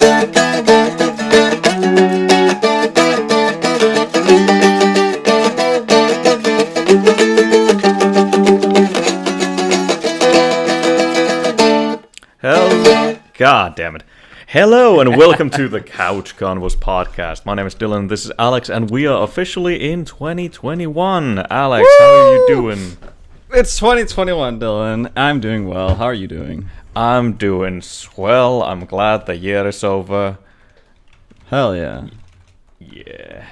God damn it. Hello and welcome to the Couch Convos podcast. My name is Dylan, this is Alex, and we are officially in 2021. Alex, Woo! how are you doing? It's 2021, Dylan. I'm doing well. How are you doing? I'm doing swell. I'm glad the year is over. Hell yeah. Yeah.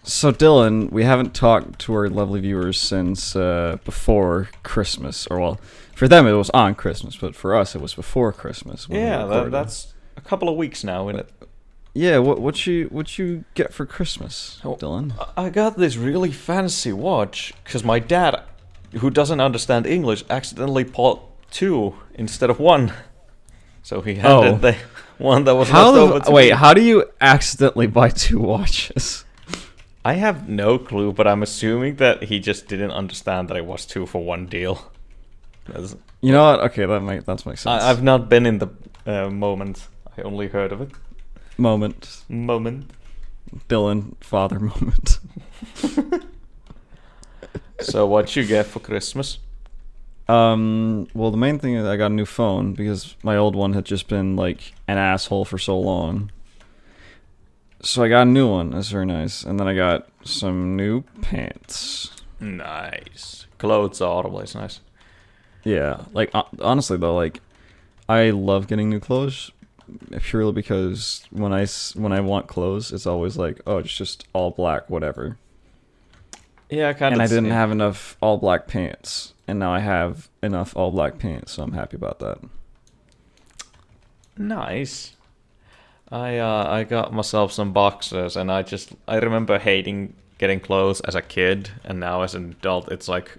So, Dylan, we haven't talked to our lovely viewers since before Christmas. Or, well, for them it was on Christmas, but for us it was before Christmas. Yeah, that's a couple of weeks now, isn't it? Yeah, what you get for Christmas, Dylan? I got this really fancy watch, because my dad, who doesn't understand English, accidentally bought two instead of one. So he handed the one that was left over to me. Wait, how do you accidentally buy two watches? I have no clue, but I'm assuming that he just didn't understand that it was 2 for 1 deal. You know what? Okay, that makes sense. I've not been in the moment. I only heard of it. Moment. Dylan, father moment. So what you get for Christmas? Well, the main thing is I got a new phone because my old one had just been like an asshole for so long. So I got a new one. That's very nice. And then I got some new pants. Nice. Clothes are always nice. Yeah, like honestly though, like I love getting new clothes purely because when I want clothes, it's always like, oh, it's just all black, whatever. Yeah, kind of. And I didn't have enough all black pants, and now I have enough all black pants, so I'm happy about that. Nice. I got myself some boxers, and I remember hating getting clothes as a kid, and now as an adult, it's like,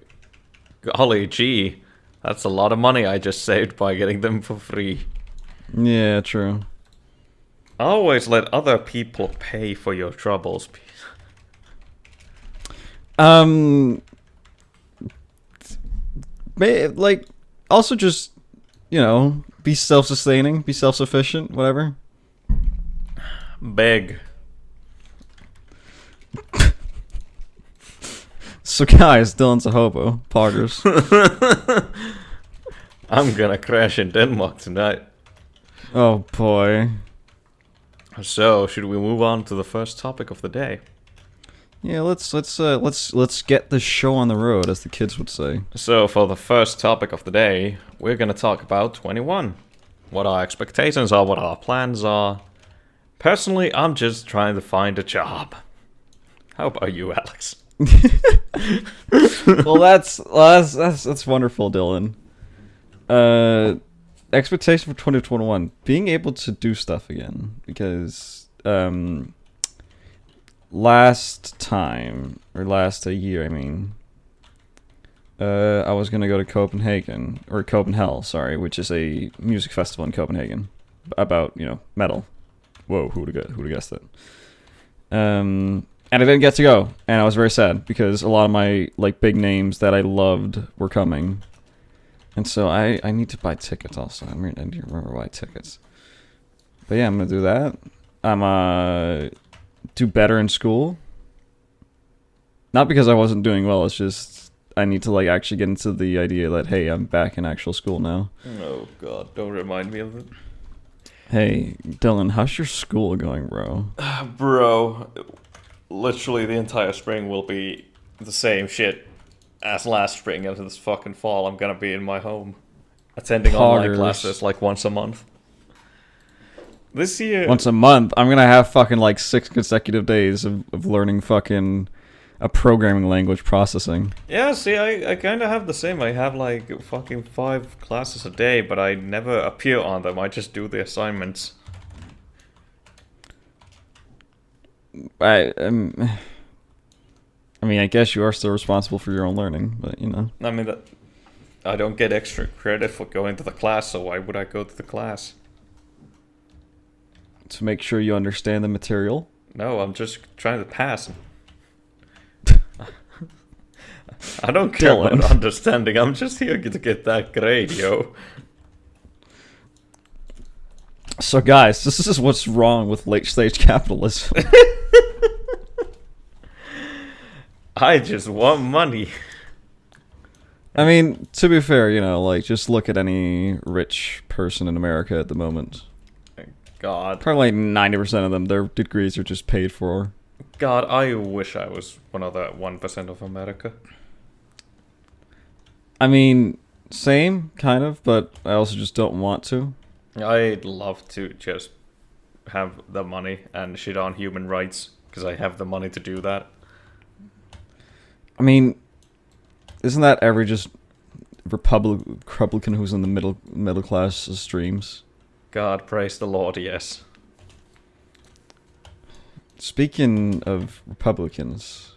golly gee, that's a lot of money I just saved by getting them for free. Yeah, true. Always let other people pay for your troubles. Like, also just, be self-sustaining, be self-sufficient, whatever. Beg. So guys, Dylan's a hobo. Poggers. I'm gonna crash in Denmark tonight. Oh boy. So, should we move on to the first topic of the day? Yeah, let's get this show on the road, as the kids would say. So, for the first topic of the day, we're gonna talk about 21. What our expectations are, what our plans are. Personally, I'm just trying to find a job. How about you, Alex? Well, that's wonderful, Dylan. Expectation for 2021, being able to do stuff again, because last year, I mean, I was gonna go to Copenhagen, which is a music festival in Copenhagen about metal. Whoa, who would have guessed it? And I didn't get to go, and I was very sad because a lot of my big names that I loved were coming, and so I need to buy tickets also. I need to remember to buy tickets. But yeah, I'm gonna do that. I'm do better in school. Not because I wasn't doing well. It's just I need to actually get into the idea that hey, I'm back in actual school now. Oh God, don't remind me of it. Hey, Dylan, how's your school going, bro? Bro, literally the entire spring will be the same shit as last spring. Into this fucking fall, I'm gonna be in my home, attending online classes once a month. This year, once a month, I'm gonna have fucking 6 consecutive days of learning fucking a programming language processing. Yeah, see, I kind of have the same. I have fucking 5 classes a day, but I never appear on them. I just do the assignments. I mean, I guess you are still responsible for your own learning, but I mean, I don't get extra credit for going to the class, so why would I go to the class? To make sure you understand the material? No, I'm just trying to pass. I don't care about understanding. I'm just here to get that grade, yo. So, guys, this is what's wrong with late-stage capitalism. I just want money. I mean, to be fair, like, just look at any rich person in America at the moment. God. Probably like 90% of them, their degrees are just paid for. God, I wish I was one of that 1% of America. I mean, same, kind of, but I also just don't want to. I'd love to just have the money and shit on human rights, because I have the money to do that. I mean, isn't that every just Republican who's in the middle class streams? God, praise the Lord, yes. Speaking of Republicans...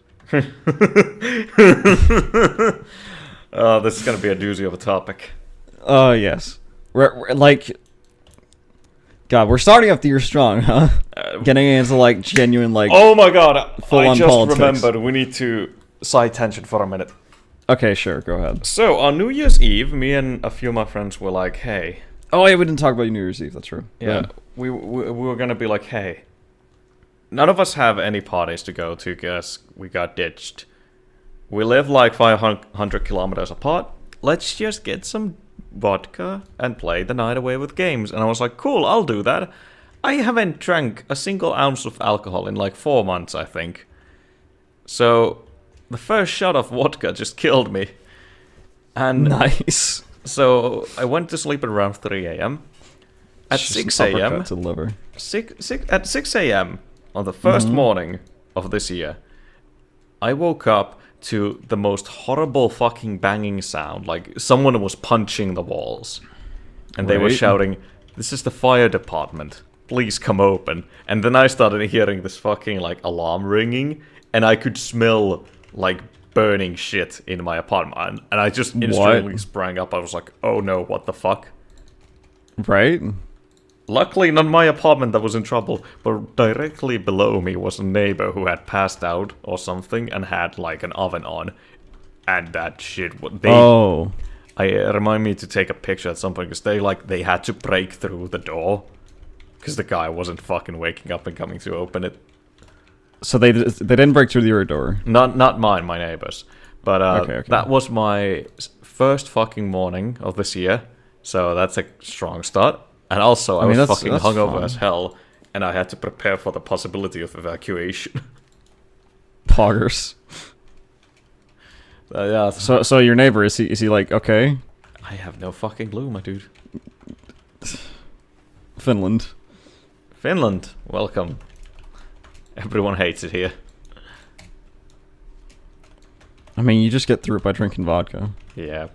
Oh, this is going to be a doozy of a topic. Oh, yes. Like... God, we're starting off the year strong, huh? Getting into, like, genuine, like... Oh my god, full-on I just politics. remembered we need to side tangent for a minute. Okay, sure, go ahead. So, on New Year's Eve, me and a few of my friends were like, hey... Oh, yeah, we didn't talk about New Year's Eve, that's true. Yeah, we were going to be like, hey... None of us have any parties to go to because we got ditched. We live like 500 kilometers apart. Let's just get some vodka and play the night away with games. And I was like, cool, I'll do that. I haven't drank a single ounce of alcohol in like 4 months, I think. So, the first shot of vodka just killed me. And Nice. so, I went to sleep at around 3 a.m. At Just 6 an a.m. uppercut to the liver. At 6 a.m. on the first morning of this year, I woke up to the most horrible fucking banging sound. Like, someone was punching the walls. And they were Right. shouting, "This is the fire department. Please come open." And then I started hearing this fucking, like, alarm ringing. And I could smell, like, burning shit in my apartment. And I just instantly sprang up. I was like, oh no, what the fuck? Right? Luckily, not my apartment that was in trouble, but directly below me was a neighbor who had passed out or something and had like an oven on, and that shit. Remind me to take a picture at some point because they had to break through the door because the guy wasn't fucking waking up and coming to open it. So they didn't break through your door. Not mine, my neighbor's. But Okay. that was my first fucking morning of this year, so that's a strong start. And also, I was fucking hungover fun. as hell, and I had to prepare for the possibility of evacuation. Poggers. Yeah. So your neighbor, is he like, okay? I have no fucking clue, my dude. Finland. Finland, welcome. Everyone hates it here. I mean, you just get through it by drinking vodka. Yeah.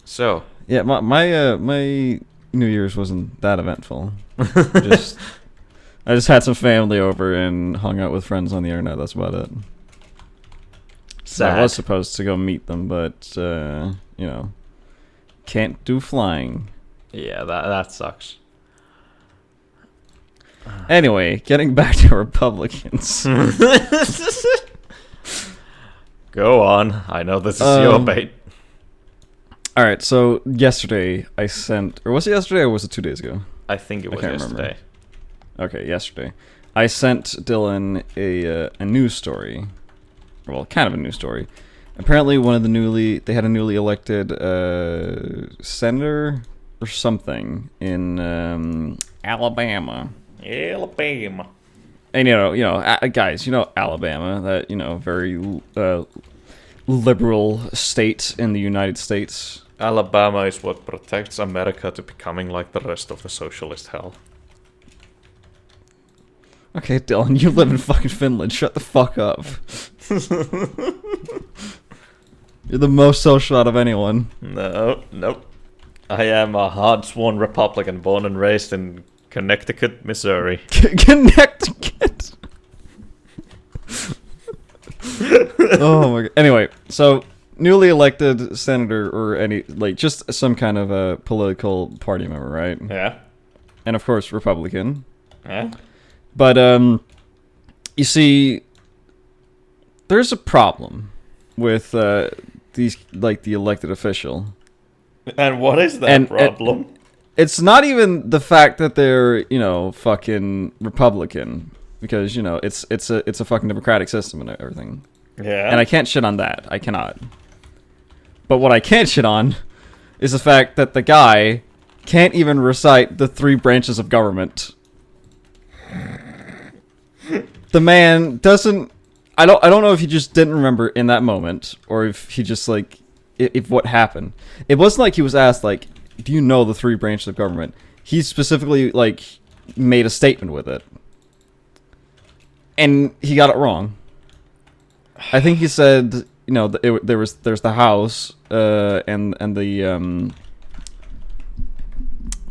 So. Yeah, my New Year's wasn't that eventful. I just had some family over and hung out with friends on the internet. That's about it. So I was supposed to go meet them, but can't do flying. Yeah, that sucks. Anyway, getting back to Republicans. Go on. I know this is your bait. All right, so yesterday I sent, or was it yesterday or was it 2 days ago? I think it was yesterday. Okay, yesterday. I sent Dylan a news story. Well, kind of a news story. Apparently they had a newly elected senator or something in Alabama. Alabama. And guys, Alabama, that very liberal state in the United States. Alabama is what protects America to becoming like the rest of the socialist hell. Okay, Dylan, you live in fucking Finland. Shut the fuck up. You're the most social out of anyone. Nope. I am a hard-sworn Republican, born and raised in Connecticut, Missouri. Connecticut. Oh my god. Anyway, so newly elected senator or just some kind of a political party member, right? Yeah. And of course, Republican. Yeah. But you see, there's a problem with these, like, the elected official. And what is that And problem? it's not even the fact that they're, fucking Republican, because it's a fucking democratic system and everything. Yeah. And I can't shit on that. I cannot. But what I can't shit on is the fact that the guy can't even recite the 3 branches of government. The man doesn't. I don't know if he just didn't remember in that moment, or if he just like, if what happened. It wasn't like he was asked like, "Do you know the 3 branches of government?" He specifically like made a statement with it, and he got it wrong. I think he said, there's the House, and the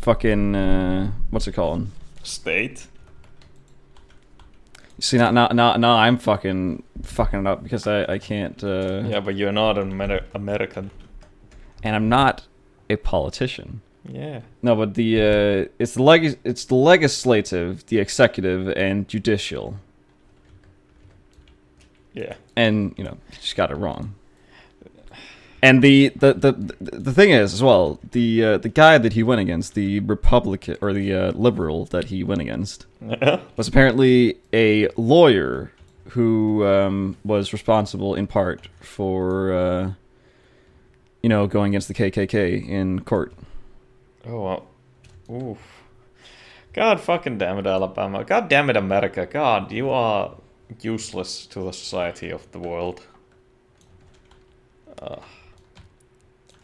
fucking what's it called? State. See, now I'm fucking it up because I can't. Yeah, but you're not an American. And I'm not a politician. Yeah. No, but it's the legislative, the executive, and judicial. Yeah. And you just got it wrong. And the thing is as well, the guy that he went against, the Republican or the liberal that he went against, was apparently a lawyer who was responsible in part for going against the KKK in court. Oh, well. Oof. God fucking damn it, Alabama. God damn it, America. God, you are useless to the society of the world.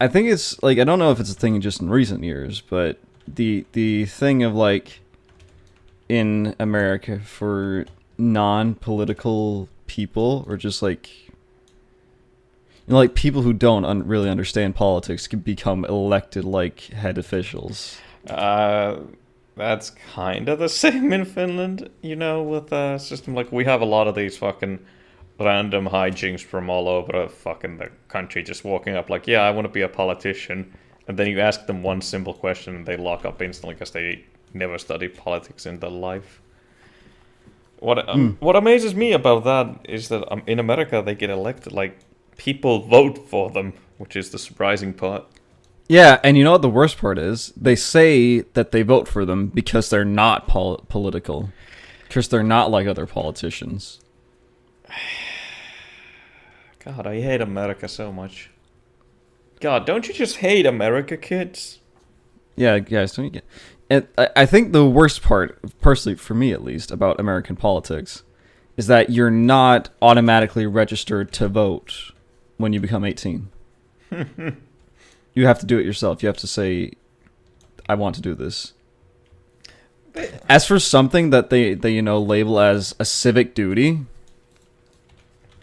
I think it's like, I don't know if it's a thing just in recent years, but the thing of like in America for non-political people, or just like like people who don't really understand politics, can become elected like head officials. That's kind of the same in Finland, with a system. Like, we have a lot of these fucking random hijinks from all over fucking the country just walking up like, yeah, I want to be a politician. And then you ask them one simple question and they lock up instantly because they never studied politics in their life. What amazes me about that is that in America they get elected, like, people vote for them, which is the surprising part. Yeah, and you know what the worst part is? They say that they vote for them because they're not political. Because they're not like other politicians. God, I hate America so much. God, don't you just hate America, kids? Yeah, guys, don't you get... And I think the worst part, personally, for me at least, about American politics, is that you're not automatically registered to vote when you become 18. You have to do it yourself. You have to say, I want to do this. As for something that they label as a civic duty...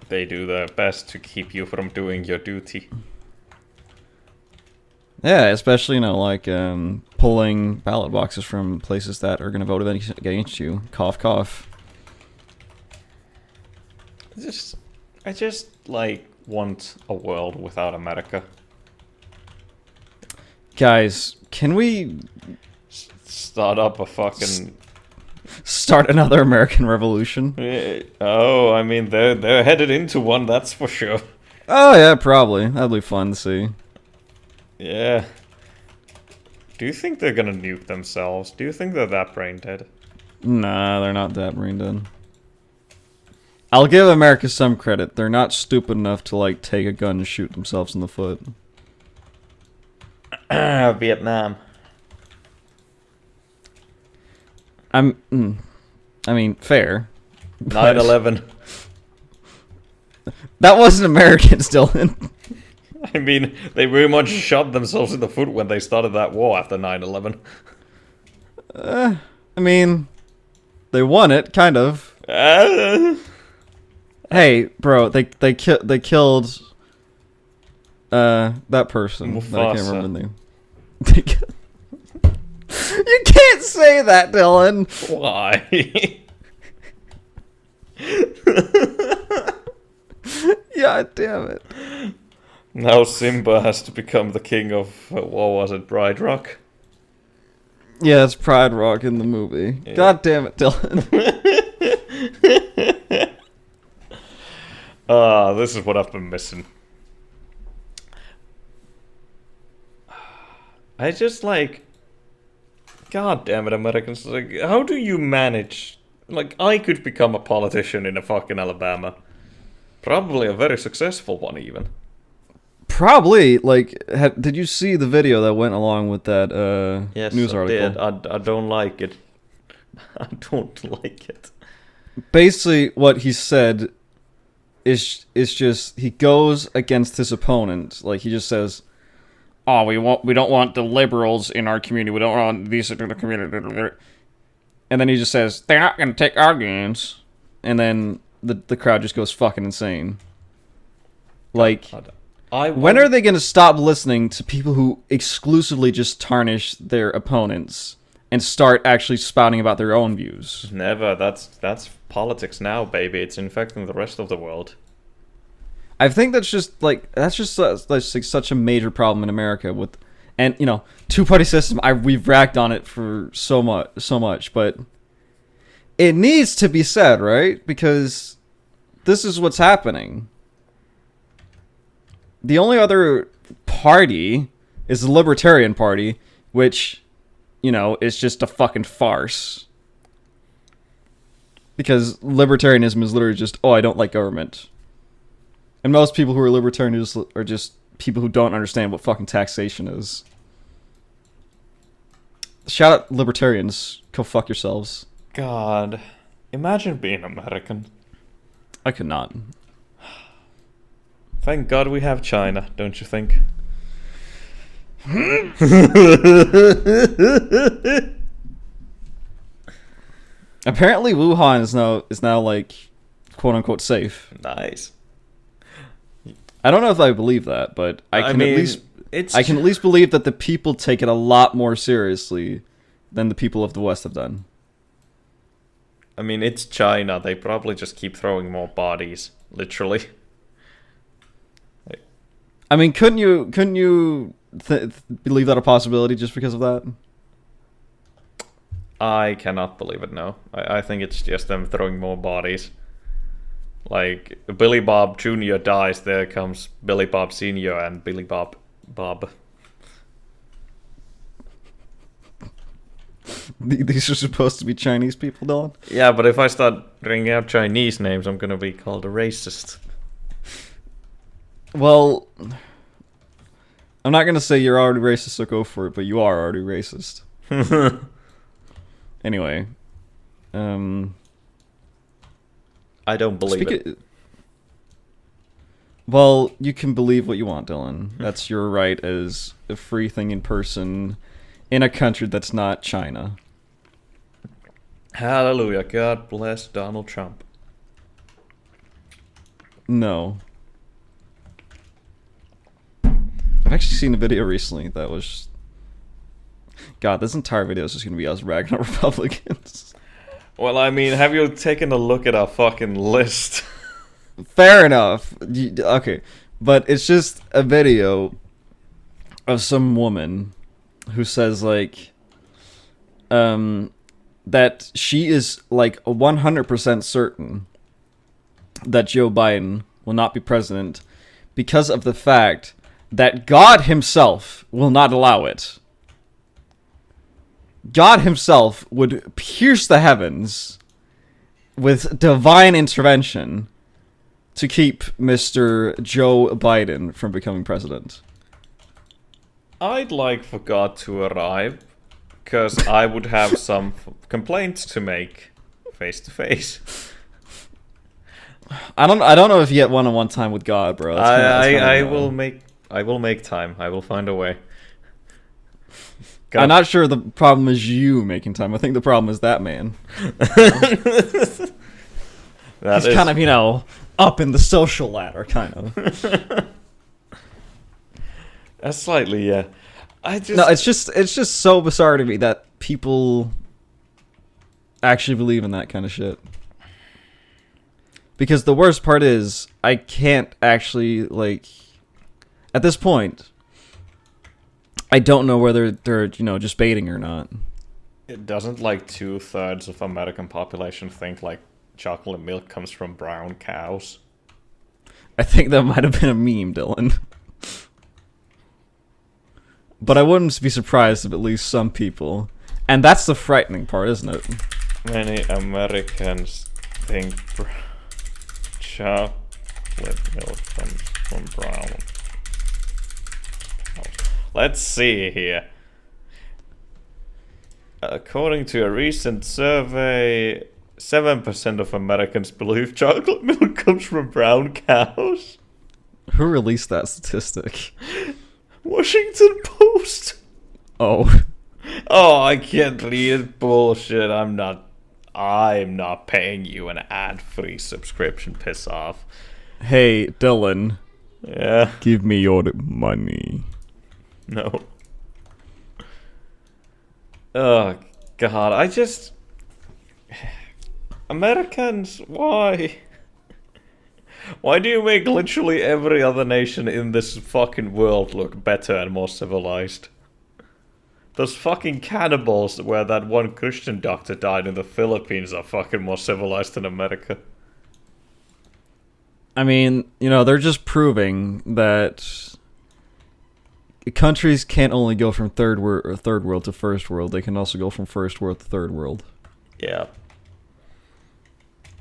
They do their best to keep you from doing your duty. Yeah, especially, pulling ballot boxes from places that are going to vote against you. Cough, cough. I just want a world without America. Guys, can we... Start up a fucking... Start another American Revolution? Oh, I mean, they're headed into one, that's for sure. Oh, yeah, probably. That'd be fun to see. Yeah. Do you think they're gonna nuke themselves? Do you think they're that brain dead? Nah, they're not that brain dead. I'll give America some credit. They're not stupid enough to, take a gun and shoot themselves in the foot. Vietnam. I mean, fair. 9/11. That wasn't Americans, Dylan. I mean, they very much shot themselves in the foot when they started that war after 9/11. I mean, they won it, kind of. Hey, bro, they killed that person. Mufasa. That I can't remember the name. You can't say that, Dylan. Why? God damn it. Now Simba has to become the king of, what was it, Bride Rock? Yeah, it's Pride Rock in the movie. Yeah. God damn it, Dylan. This is what I've been missing. I just like, God damn it, Americans! Like, how do you manage? Like, I could become a politician in a fucking Alabama, probably a very successful one even. Probably, like, did you see the video that went along with that Yes, news I article? did. I don't like it. I don't like it. Basically, what he said is just he goes against his opponent. Like he just says, "Oh, we don't want the liberals in our community. We don't want these in the community." And then he just says, "They're not going to take our games." And then the crowd just goes fucking insane. Like, when are they going to stop listening to people who exclusively just tarnish their opponents and start actually spouting about their own views? Never. That's politics now, baby. It's infecting the rest of the world. I think that's just like such a major problem in America with, and you know, two-party system. We've racked on it for so much, but it needs to be said, right? Because this is what's happening. The only other party is the Libertarian Party, which, you know, is just a fucking farce. Because libertarianism is literally just, oh, I don't like government. And most people who are libertarians are just people who don't understand what fucking taxation is. Shout out libertarians. Go fuck yourselves. God. Imagine being American. I could not. Thank God we have China, don't you think? Apparently Wuhan is now like quote unquote safe. Nice. I don't know if I believe that, but I can at least believe that the people take it a lot more seriously than the people of the West have done. I mean, it's China. They probably just keep throwing more bodies, literally. I mean, couldn't you believe that a possibility just because of that? I cannot believe it, no. I think it's just them throwing more bodies. Like, Billy Bob Jr. dies, there comes Billy Bob Sr. and Billy Bob. These are supposed to be Chinese people, Dylan? Yeah, but if I start ringing out Chinese names, I'm gonna be called a racist. Well, I'm not gonna say you're already racist, so go for it, but you are already racist. Anyway, I don't believe it. Well, you can believe what you want, Dylan. That's your right as a free-thinking person in a country that's not China. Hallelujah. God bless Donald Trump. No. I've actually seen a video recently that was... God, this entire video is just going to be us ragging on Republicans. Well, I mean, have you taken a look at our fucking list? Fair enough. Okay, but it's just a video of some woman who says, like, that she is, like, 100% certain that Joe Biden will not be president because of the fact that God himself will not allow it. God himself would pierce the heavens with divine intervention to keep Mr. Joe Biden from becoming president. I'd like for God to arrive, because I would have some complaints to make face to face. I don't know if you get one-on-one time with God, bro. I will make time. I will find a way. I'm not sure the problem is you making time. I think the problem is that man. He's kind of, you know, up in the social ladder, kind of. Slightly, yeah. No, it's just so bizarre to me that people actually believe in that kind of shit. Because the worst part is, I can't actually, like, at this point, I don't know whether they're, you know, just baiting or not. It doesn't, like, 2/3 of American population think, like, chocolate milk comes from brown cows? I think that might have been a meme, Dylan. but I wouldn't be surprised if at least some people, and that's the frightening part, isn't it? Many Americans think chocolate milk comes from brown. Let's see here. According to a recent survey, 7% of Americans believe chocolate milk comes from brown cows. Who released that statistic? Washington Post. Oh. Oh, I can't read bullshit. I'm not paying you an ad-free subscription. Piss off. Hey, Dylan. Yeah. Give me your money. No. Oh, God. Americans, why? Why do you make literally every other nation in this fucking world look better and more civilized? Those fucking cannibals where that one Christian doctor died in the Philippines are fucking more civilized than America. I mean, they're just proving that countries can't only go from third world to first world. They can also go from first world to third world. Yeah.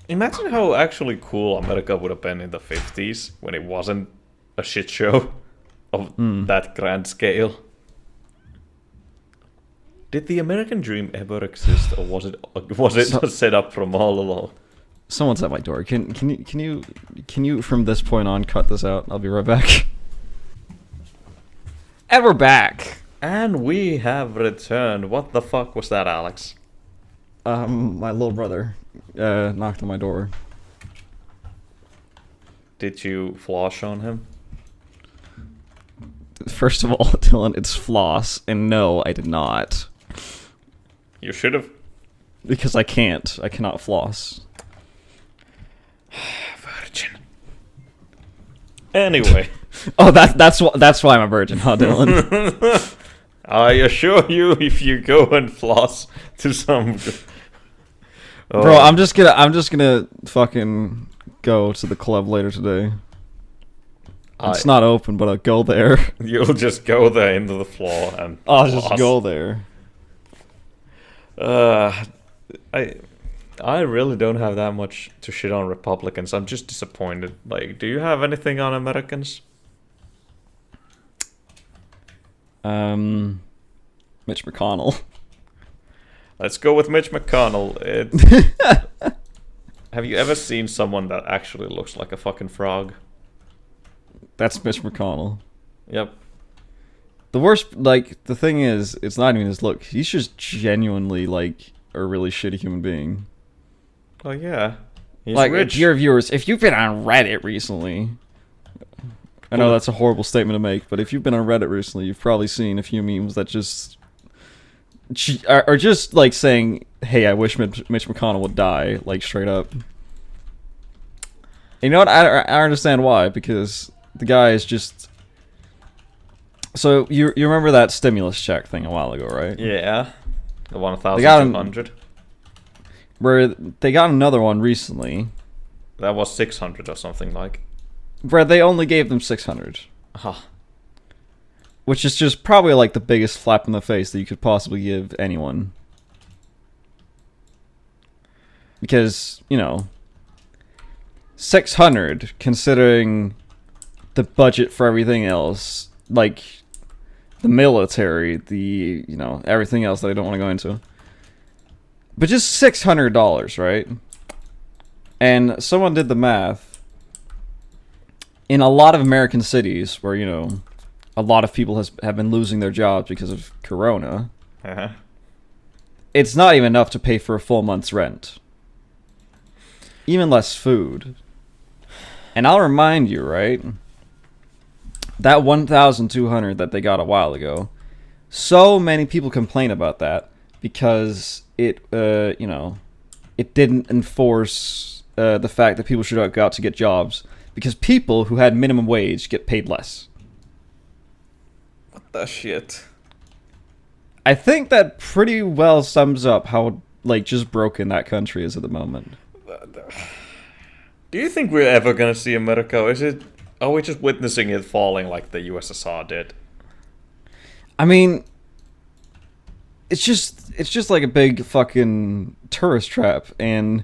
Imagine how actually cool America would have been in the 50s when it wasn't a shit show of that grand scale. Did the American dream ever exist, or was it just set up from all along? Someone's at my door. Can you from this point on cut this out? I'll be right back. And we're back. And we have returned. What the fuck was that, Alex? My little brother knocked on my door. Did you floss on him? First of all, Dylan, it's floss, and no, I did not. You should have. Because I can't. I cannot floss. Virgin. Anyway. Oh, that's why I'm a virgin, huh, Dylan? I assure you, if you go and floss to some... Oh. Bro, I'm just gonna fucking go to the club later today. It's not open, but I'll go there. You'll just go there into the floor and I'll floss. just go there. I really don't have that much to shit on Republicans. I'm just disappointed. Like, do you have anything on Americans? Mitch McConnell. Let's go with Mitch McConnell. Have you ever seen someone that actually looks like a fucking frog? That's Mitch McConnell. Yep. The worst, the thing is, it's not even his look. He's just genuinely, a really shitty human being. Oh, yeah. He's rich. Dear viewers, if you've been on Reddit recently... I know that's a horrible statement to make, but if you've been on Reddit recently, you've probably seen a few memes that just... are just, saying, hey, I wish Mitch McConnell would die, straight up. And you know what? I understand why, because the guy is just... So, you remember that stimulus check thing a while ago, right? Yeah. The 1,200. Where they got another one recently. That was 600 or something like. Where they only gave them 600. Huh. Which is just probably the biggest slap in the face that you could possibly give anyone. Because, 600, considering the budget for everything else, the military, everything else that I don't want to go into. But just $600, right? And someone did the math. In a lot of American cities where, a lot of people have been losing their jobs because of Corona, it's not even enough to pay for a full month's rent. Even less food. And I'll remind you, right? That 1,200 that they got a while ago, so many people complain about that because it didn't enforce the fact that people should go out to get jobs. Because people who had minimum wage get paid less. What the shit? I think that pretty well sums up how, just broken that country is at the moment. Do you think we're ever gonna see America? Are we just witnessing it falling like the USSR did? I mean, it's just like a big fucking tourist trap, and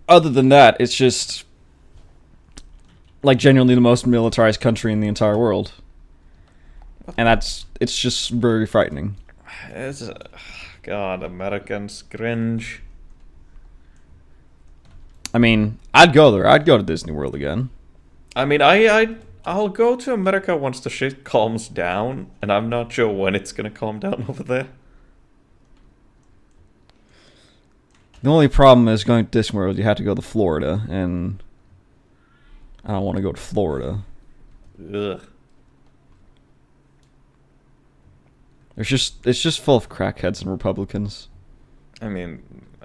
other than that, it's just like genuinely the most militarized country in the entire world, and it's just very frightening. It's, God, Americans cringe. I mean, I'd go there. I'd go to Disney World again. I mean, I'll go to America once the shit calms down, and I'm not sure when it's gonna calm down over there. The only problem is going to Disney World. You have to go to Florida, and I don't want to go to Florida. Ugh. It's just full of crackheads and Republicans. I mean,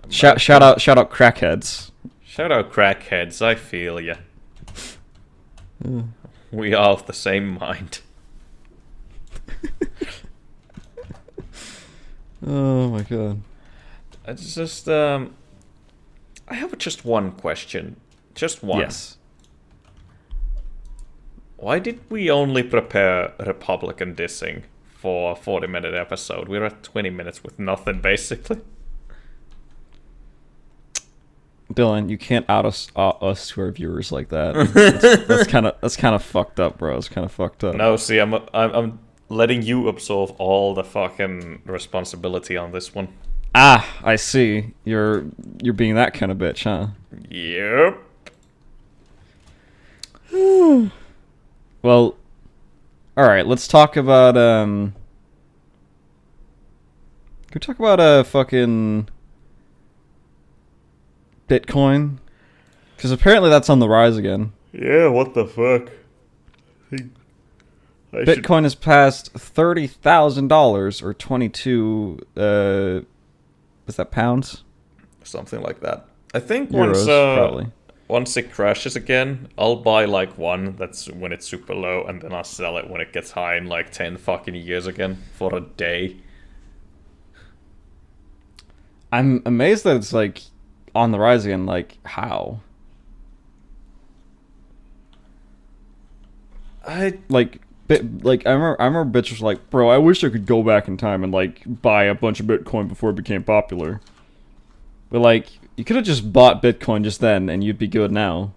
Shout out crackheads. Shout out crackheads, I feel ya. We are of the same mind. Oh my god. It's just, I have just one question. Just one. Yes. Why did we only prepare Republican dissing for a 40-minute episode? We're at 20 minutes with nothing, basically. Dylan, you can't out us to our viewers like that. That's kind of fucked up, bro. It's kind of fucked up. No, see, I'm letting you absorb all the fucking responsibility on this one. Ah, I see. You're being that kind of bitch, huh? Yep. Well, all right. Let's talk about Can we talk about fucking Bitcoin? Because apparently that's on the rise again. Yeah, what the fuck? Bitcoin has passed $30,000 or 22. Was that pounds? Something like that. I think Euros, probably. Once it crashes again, I'll buy like one that's when it's super low, and then I'll sell it when it gets high in like 10 fucking years again for a day. I'm amazed that it's like on the rise again. Like, how? I remember bitch was like, bro, I wish I could go back in time and like buy a bunch of Bitcoin before it became popular. But like, you could have just bought Bitcoin just then and you'd be good now.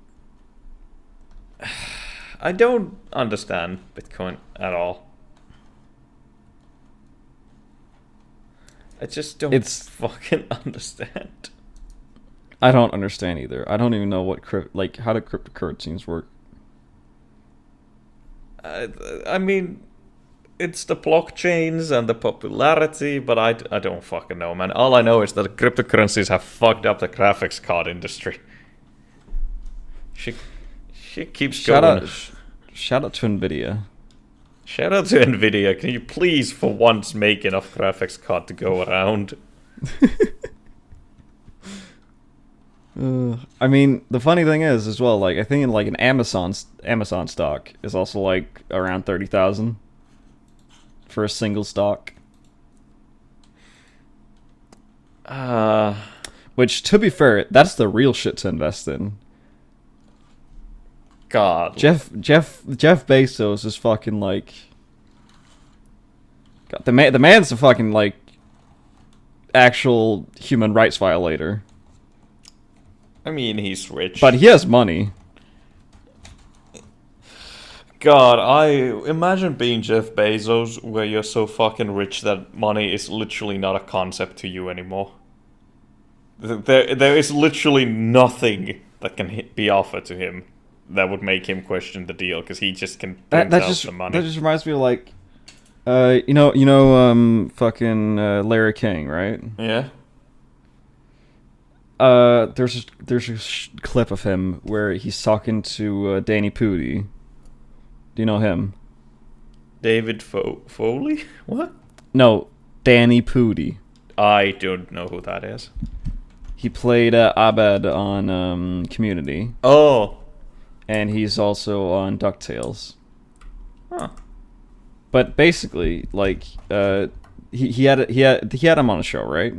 I don't understand Bitcoin at all. I just don't fucking understand. I don't understand either. I don't even know what how do cryptocurrencies work. I mean, it's the blockchains and the popularity, but I don't fucking know, man. All I know is that cryptocurrencies have fucked up the graphics card industry. She keeps going. Shout out to Nvidia. Shout out to Nvidia. Can you please, for once, make enough graphics card to go around? I mean, the funny thing is, as well, like I think like an Amazon stock is also like around 30,000 for a single stock. Which, to be fair, that's the real shit to invest in. God, Jeff Bezos is fucking like, God, the man's a fucking like actual human rights violator. I mean, he's rich. But he has money. God, I imagine being Jeff Bezos, where you're so fucking rich that money is literally not a concept to you anymore. There is literally nothing that can be offered to him that would make him question the deal, because he just can print out the money. That just reminds me of like, fucking Larry King, right? Yeah. There's a clip of him where he's talking to Danny Pudi. Do you know him? David Foley? What? No, Danny Pudi. I don't know who that is. He played Abed on Community. Oh. And he's also on DuckTales. Huh. But basically, like, he had him on a show, right?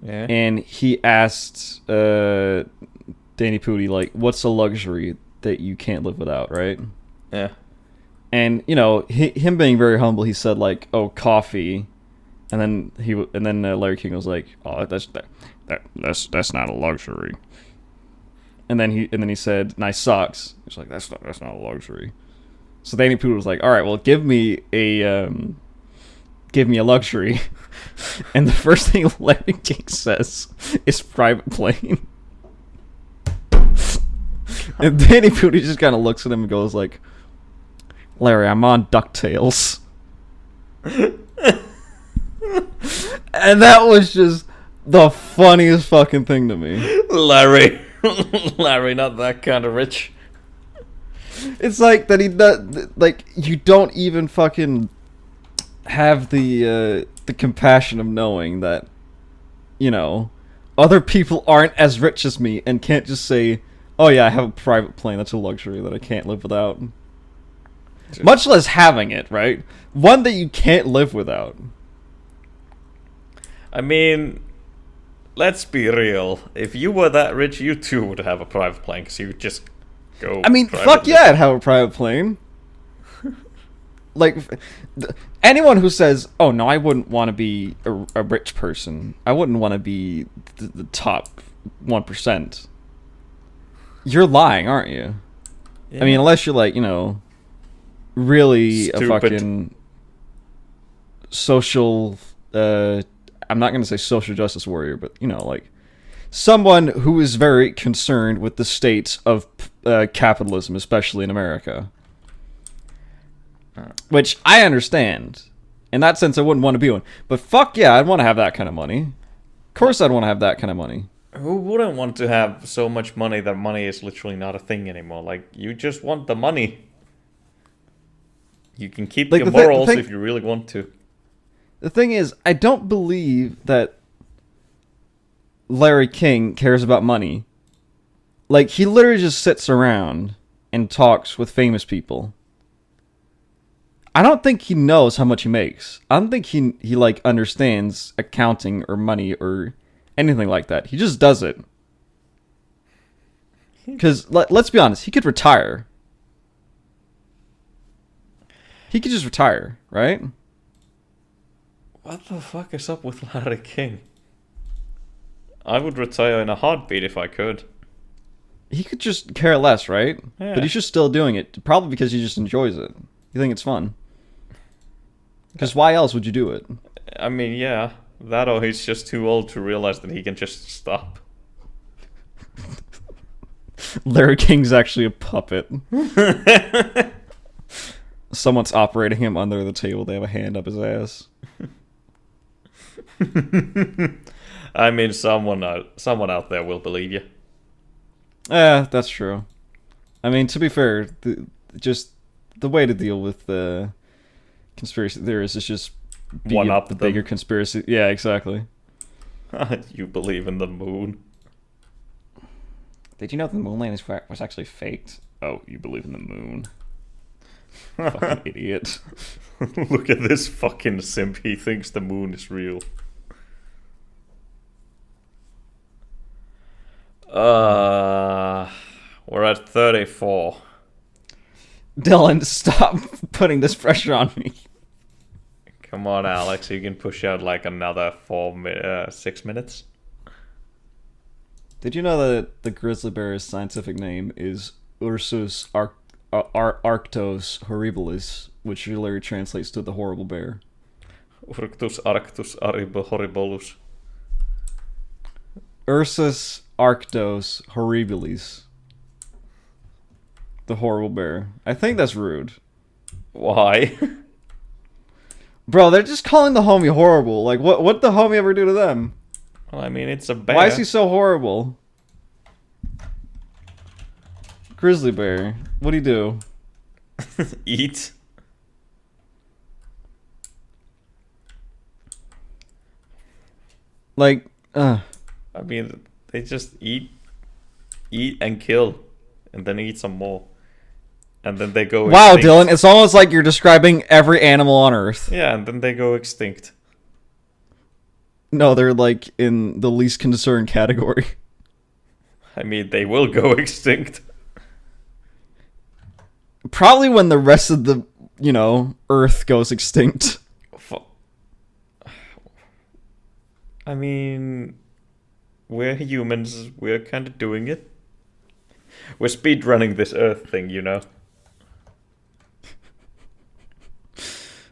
Yeah. And he asked Danny Pudi, like, what's a luxury that you can't live without, right? Yeah. And him being very humble, he said like, "Oh, coffee," and then Larry King was like, "Oh, that's not a luxury." And then he said, "Nice socks." He was like, "That's not a luxury." So Danny Pooh was like, "All right, well, give me a luxury." And the first thing Larry King says is private plane. And Danny Pooh just kind of looks at him and goes like, "Larry, I'm on DuckTales." And that was just the funniest fucking thing to me. Larry, Larry, not that kind of rich. It's like that he does, like, you don't even fucking have the compassion of knowing that, other people aren't as rich as me and can't just say, "Oh yeah, I have a private plane, that's a luxury that I can't live without." Much less having it, right? One that you can't live without. I mean, let's be real. If you were that rich, you too would have a private plane, because you would just go. I mean, privately. fuck yeah, I'd have a private plane. Like, anyone who says, "Oh no, I wouldn't want to be a rich person. I wouldn't want to be the top 1%. You're lying, aren't you? Yeah. I mean, unless you're like, really Stupid. a fucking social, I'm not going to say social justice warrior, but, like, someone who is very concerned with the state of capitalism, especially in America. Which I understand. In that sense, I wouldn't want to be one. But fuck yeah, I'd want to have that kind of money. Of course I'd want to have that kind of money. Who wouldn't want to have so much money that money is literally not a thing anymore? Like, you just want the money. You can keep your morals if you really want to. The thing is, I don't believe that Larry King cares about money. Like, he literally just sits around and talks with famous people. I don't think he knows how much he makes. I don't think he like understands accounting or money or anything like that. He just does it. Because let's be honest, he could retire. He could just retire, right? What the fuck is up with Larry King? I would retire in a heartbeat if I could. He could just care less, right? Yeah. But he's just still doing it. Probably because he just enjoys it. You think it's fun. Because why else would you do it? I mean, yeah. That or he's just too old to realize that he can just stop. Larry King's actually a puppet. Someone's operating him under the table. They have a hand up his ass. I mean, someone out there will believe you. Yeah, that's true. I mean, to be fair, just the way to deal with the conspiracy theorists is just be one up the bigger conspiracy. Yeah, exactly. You believe in the moon. Did you know the moon landing was actually faked? Oh, you believe in the moon. Fucking idiot. Look at this fucking simp. He thinks the moon is real. We're at 34. Dylan, stop putting this pressure on me. Come on, Alex. You can push out like another 6 minutes. Did you know that the grizzly bear's scientific name is Ursus arctos horribilis, which literally translates to the horrible bear? Urctus arctus horribolus. Ursus arctos horribilis. The horrible bear. I think that's rude. Why? Bro, they're just calling the homie horrible. Like, what the homie ever do to them? Well, I mean, it's a bear. Why is he so horrible? Grizzly bear. What'd he do? Eat. Like, I mean, they just eat and kill, and then eat some more. And then they go wow, extinct. Dylan, it's almost like you're describing every animal on Earth. Yeah, and then they go extinct. No, they're like in the least concerned category. I mean, they will go extinct. Probably when the rest of the Earth goes extinct. I mean, we're humans. We're kind of doing it. We're speedrunning this Earth thing, you know.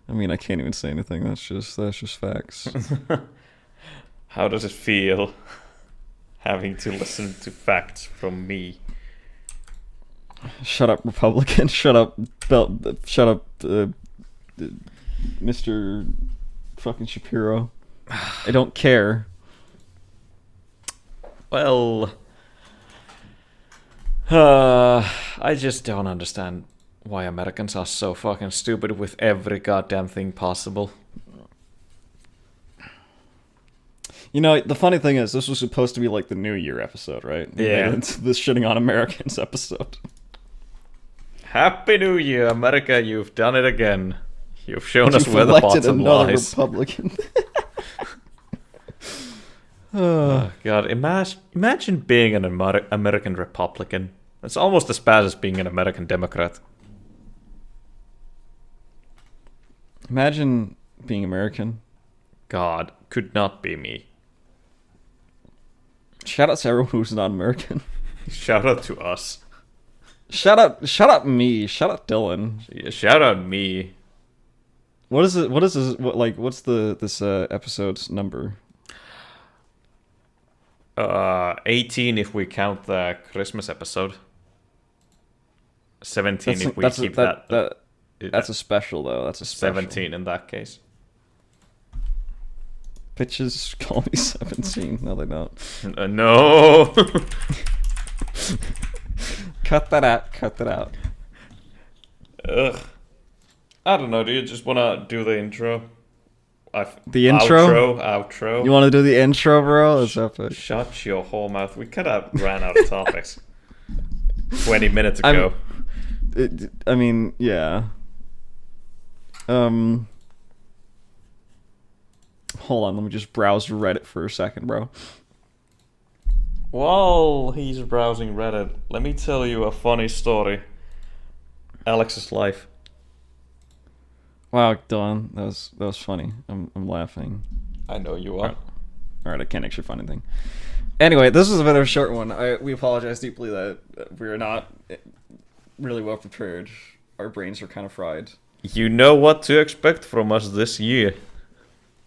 I mean, I can't even say anything. That's just facts. How does it feel having to listen to facts from me? Shut up, Republican. Shut up, Shut up, Mr. fucking Shapiro. I don't care. Well, I just don't understand why Americans are so fucking stupid with every goddamn thing possible. The funny thing is, this was supposed to be like the New Year episode, right? Yeah. It's this shitting on Americans episode. Happy New Year, America! You've done it again. You've shown us where the bottom lies. Republican. Oh, God, imagine being an American Republican. It's almost as bad as being an American Democrat. Imagine being American. God, could not be me. Shout out to everyone who's not American. Shout out to us. Shout out me. Shout out Dylan. Yeah, shout out me. What is it? What's this episode's number? 18 if we count the Christmas episode. 17 if we keep that. That's a special though. That's a special. 17 in that case. Bitches call me 17. No, they don't. No. Cut that out. Ugh. I don't know. Do you just want to do the intro? The intro? Outro. You want to do the intro, bro? That's epic. Shut your whole mouth. We could have ran out of topics 20 minutes ago. I mean, yeah. Hold on, let me just browse Reddit for a second, bro. While he's browsing Reddit, let me tell you a funny story. Alex's life. Wow, Dylan, that was funny. I'm laughing. I know you are. All right, I can't actually find anything. Anyway, this was a bit of a short one. We apologize deeply that we are not really well prepared. Our brains are kind of fried. You know what to expect from us this year.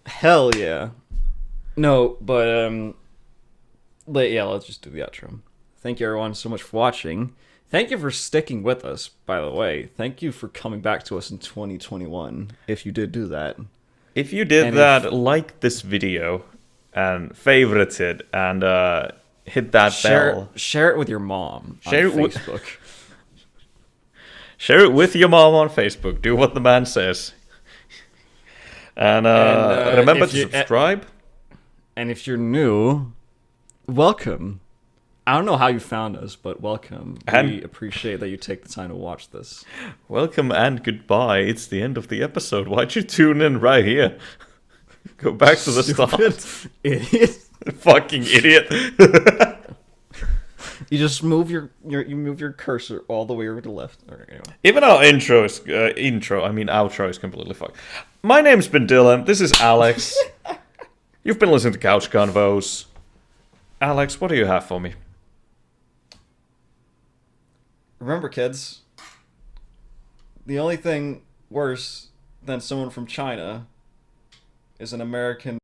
Hell yeah. No, but yeah, let's just do the outro. Thank you everyone so much for watching. Thank you for sticking with us, by the way. Thank you for coming back to us in 2021, if you did do that. If you did like this video and favorite it and hit that bell. Share it with your mom on Facebook. Share it with your mom on Facebook. Do what the man says. And remember to subscribe. And if you're new, welcome. I don't know how you found us, but welcome. We appreciate that you take the time to watch this. Welcome and goodbye. It's the end of the episode. Why'd you tune in right here? Go back to the start. Idiot. Fucking idiot. You just move your cursor all the way over to the left. All right, anyway. Even our outro is completely fucked. My name's been Dylan. This is Alex. You've been listening to Couch Convos. Alex, what do you have for me? Remember, kids, the only thing worse than someone from China is an American